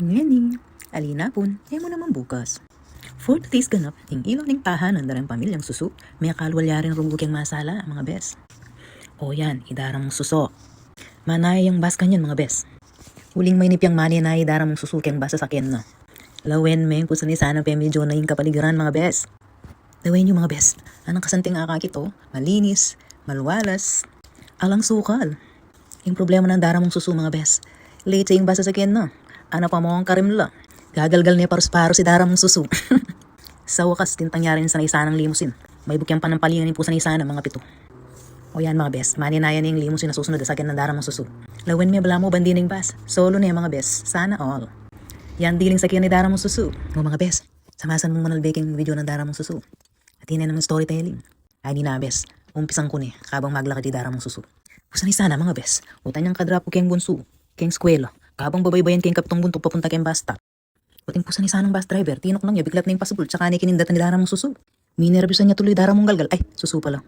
Ngani, alinapon, mo naman bukas. For today's ganap, ting ilaw ning tahanan na rin pamilyang susu, may kalwalyaring rumbukyang masala, mga bes. O yan, idarang mong suso. Manay yung bas kanyan, mga bes. Uling may nipyang mani na idarang mong susukyang basa sa sakyan na. Lawen men, kung sani sana pa medyo na yung kapaligiran, mga bes. Lawen yung mga bes, anang kasanting akakito, malinis, malwalas, alang sukal. Yung problema ng darang mong susu, mga bes. Late sa yung basa sa sakyan na. Ano pa mo ang karimla? Gagalgal niya paros-paro si Dara mong susu. Sa wakas, tintangyari sa naisanang limusin. May bukyang panampalingan po sa naisana, mga pito. O yan, mga bes, maninayan yung limusin na susunod sa akin ng Dara mong susu. Lawin may bala mo bandining bas. Solo niya, mga bes. Sana all. Yan diling sa ni Dara mong susu. O mga bes, samasan mong manalbeking video ng Dara mong susu. At yun naman storytelling. Ay di na, bes. Umpisang ko ni, kabang maglakad di Dara mong susu. Pusan sana, mga bes. Utan niyang kadrapo keng bunsu, keng skwela. Kabang babaybayan keng kaptong buntok papunta keng bus stop. Puting pusan ni sanang bus driver, tinok lang niya, biglat na yung pasubol, tsaka ni kinindatan ni Dara mong susu. Minervyusan niya tuloy Dara mong galgal, ay, susu pala.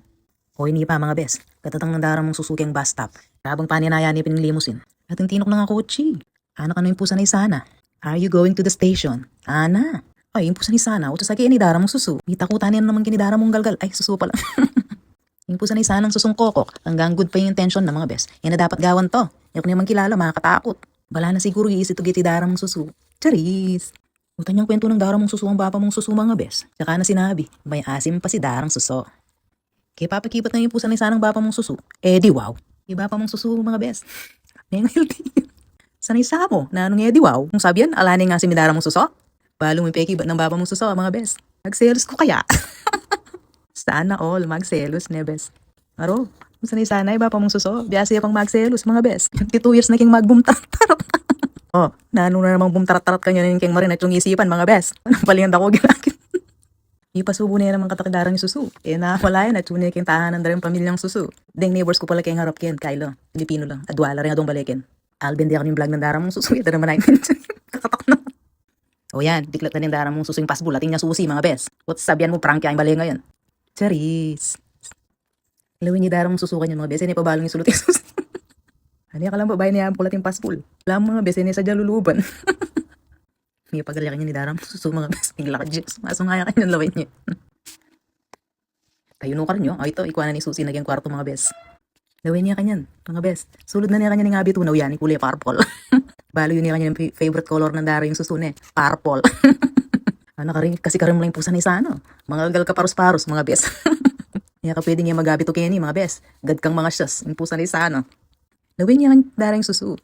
O hindi pa, mga bes, katatang ng Dara mong susu keng bus stop. Kabang paninaya ni pinilimusin. At yung tinok na nga kotsi. Anak ano yung pusan ni sana? Are you going to the station? Ana. Ay, yung pusan ni sana, utos sa ni Dara mong susu. Itakutan niya naman kini Dara mong galgal, ay, susu pala. Yung pusan ni sanang susung kokok, hanggang good pa yung intention ng mga bes. Yan na dapat gawan to. Yung naman kilala, makakatakot. Bala na siguro iisito giti Dara mong susu. Charis! Utan yung kwento ng Dara mong susu ang bapa mong susu, mga bes. Tsaka na sinabi, may asim pa si Darang suso. Kaya papakipot na yung pusan ni sanang bapa mong susu. Di wow. Yung bapa mong susu, mga bes. May healthy. Sanay sa mo, na anong di wow. Kung sabi yan, alanin nga si Dara mong suso. Balo may pekibat ng bapa mong suso, mga bes. Nagselos ko kaya. Sana all, magselos, nebes. Aro, kung sanay bapa mong suso, biyasa pang magselos, mga bes. 22 years na king magbumtarat. Oh, naano na namang bumtarat-tarat kanya ng king marin at yung isipan, mga bes. Anong palingan ako ginakit? Ipasubo na yan naman katakdaran ni susu. Na wala yan at yun king tahanan na rin pamilyang susu. Deng neighbors ko pala kayong harap ken, Kylo. Pilipino lang. Adwala rin adong balikin. Alben di ako yung vlog ng Dara mong susu. Ito naman ay kakatak na. O yan, diklat na ng Dara mong susu yung pasbul. Ating niya susi, mga bes. What sabihan mo, prank kaya yung bali ngayon. Charis. Lawin ni Dara mong susukan yung mga bes. Hindi pa balong yung sulot yung susi. Ano ka lang babae niya ang pulat yung paspul. Alam mga bes, ini sa jaluluban. May pagaliakan niya ni Dara mong susu, mga bes. Naglakad siya. Masungaya ka niya lawin niya. Tayo no ka rin yun. O ito, ikuha na ni Susi naging kwarto, mga bes. Lawin niya kanyan, mga bes. Sulod na niya kanya ng abi tunaw yan, kulay purple. Balo yun niya kanya ng favorite color ng Dara yung susu niya. Purple. Ano ka rin, kasi karim lang yung pusa ni Sano. Mga gal ka paros-paros, mga bes. Kaya ka pwede niya magabi to Kenny, mga bes. Gad kang mga syas, yung pusa ni Sano. Lawin niya Dara yung susu.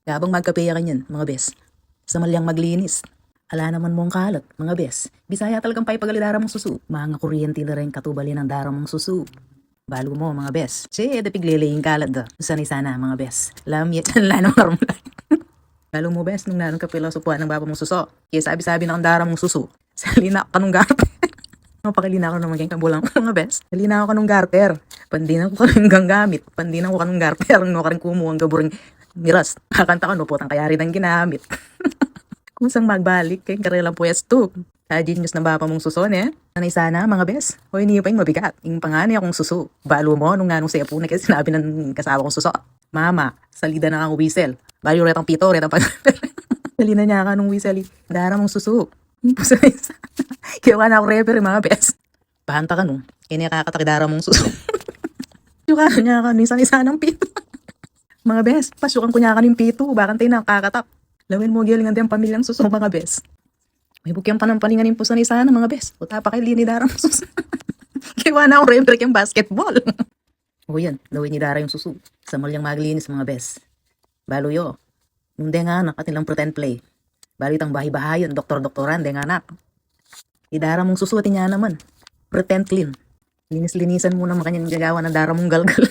Habang magkapeya kanyan, mga bes. Sa malyang maglinis. Ala naman mong kalat, mga bes. Bisaya talagang paipagali Dara mong susu. Mga kuryente na rin katubali ng Dara mong susu. Balo mo, mga bes. Siya, dapiglele yung kalat da. Sanay sana, mga bes. Lamyat yan lang marumlay. Balo mo, bes, nung nanong kapila supuan ng baba mong suso. Kaya sabi-sabi na kang Dara mong susu. Salina ka nung garter. Mapakilina ko naman kayong kabulang mga bes. Salina ko ka nung garter. Pandinan ko ka nung ganggamit. Pandinan ko ka nung garter. No ka rin kumuha ang gaburing miras. Kakanta ko, no po, ang kayari ng ginamit. Kung saan magbalik, kayong karelang puyas to. Genius na bapa mong suso, ne? Sanay sana, mga bes. O hindi pa yung mabigat. Yung panganay akong susu. Balo mo, nung ganong siya po na kasi sinabi ng kasawa kong suso. Mama, salida na kang whistle. Balo retang pito, retang pag... Salina niya ka nung whistle. Dara mong susu. Yung po sanay sana. Kaya ka na ako referee, mga bes. Bahanta ka nung. Kaya nakakatakidara mong susu. Yung ka niya ka nung sanay sanang pito. Mga bes, pasyukan ko niya ka ng pito. Bakit tayo nakakatap? Lawin mo gilingan din ang pamilyang susu, mga bes. May bukyang panampalingan yung pusa ni sana, mga bes. O tapa kay Lini Dara mong susu. Kaya na akong referee yung basketball. O yan, lawin ni Dara yung susu. Sa malyang maglinis, mga bes. Balo yo. Nung denga anak at nilang pretend play. Balitang bahay-bahayon, doktor-doktoran, denga anak. Idara mong susu at niya naman. Pretend clean. Linis-linisan mo naman kanyang gagawa ng Dara mong galgal.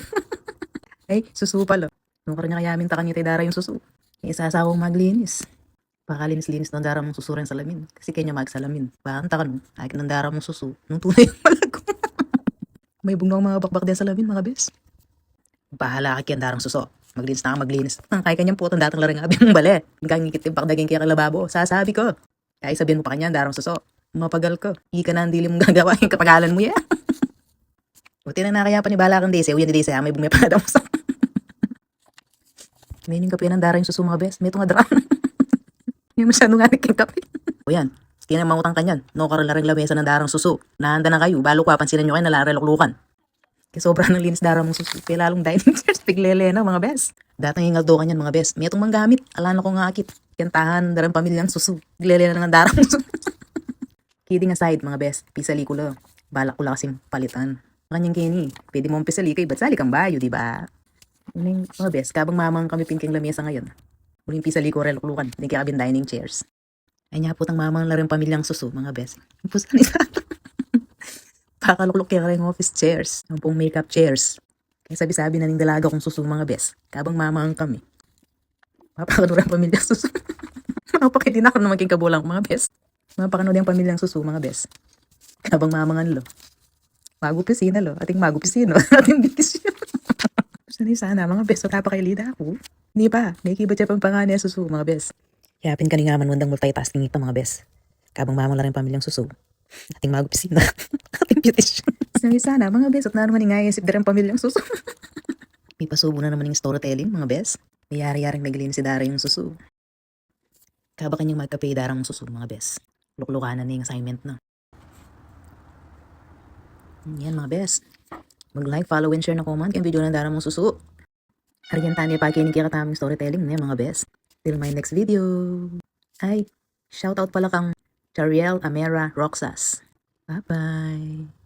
Ay, susu pala. Nung ka rin niya kayamin ta kanya tayo Dara yung susu. Isasawang maglinis. Pakalinis-linis ng Dara mong susu rin sa lamin. Kasi kanya magsalamin. Bahanta ka nung, ay ng Dara mong susu. Nung tunay yung malago. May bungang mga bakbak din sa lamin, mga bes. Bahala ka kyan Darang susu. Maglinis na ka maglinis. Kaya kanyang putong datang laring abi mong bale. Hanggang ngikit yung pakdaging kaya kalababo. Sasabi ko. Kaya sabihin mo pa kanya, Darang susu. Mapagal ko. Ika na ang dili mong gagawa yung kapagalan mo yan. Buti na kaya pa ni bala kang dese. Uyan ni dese, may bumipada mo sa... May yung kape ng Dara yung susu, mga bes. May itong adra. Hindi masyado nga nagkikape. O yan, kaya na mangutang kanyan. No karalaring lamesa ng darang suso. Nahanda na kayo, balo ka, pansinan nyo kayo nalareluklukan. Kaya sobrang ng linis darang mong suso. Kaya lalong dining chairs, piglele na mga bes. Datang ingaldo kanyan mga bes. May itong manggamit, ala na ko nga akit. Kantahan, darang pamilyang suso. Piglele na ng darang suso. Kidding aside mga bes, pisali ko lang. Balak ko lang kasing palitan. Kanyang Kenny, pwede mo pisali kay ba't sali kang bayo, di ba? Uling mga bes, kabang mamang kami pinking lamesa ngayon. Uling pisali ko reluklukan, hindi kaya kabin dining chairs. Ay niya putang mamang larang pamilyang suso, mga bes. Pusan isa. Pakalukluk kaya rin office chairs, ang pong makeup chairs. Kaya sabi-sabi na ning dalaga kong suso, mga bes. Kabang mamang kami. Mapakanurang pamilyang suso. Mapakidinak na maging kabulang, mga bes. Mapakanurang pamilyang suso, mga bes. Kabang mamangan lo. Magupisina lo, ating magupisino, ating bikisyo. Sana mga bes, matapakailida ako. Hindi pa, may kiba siya pang panganay susu, mga bes. Yapin ka ni nga man wandang multitasking ito, mga bes. Kabang mamang lang rin pamilyang susu. Ating magupisina, ating beautician. Sana mga bes, at na naman nga isip darang pamilyang susu. May pasubo na naman yung storytelling, mga bes. May yari-yaring naglilinis si Dara yung susu. Kaba kanyang magkapay darang susu, mga bes. Luklukanan na yung assignment na. Yan mga bes. Mag-like, follow, and share na comment yung video ng Dara mong susu. Ariyan tani pa kinig kaya kataming storytelling na mga bes. Till my next video. Ay, shoutout pala kang Chariel Amera Roxas. Bye-bye.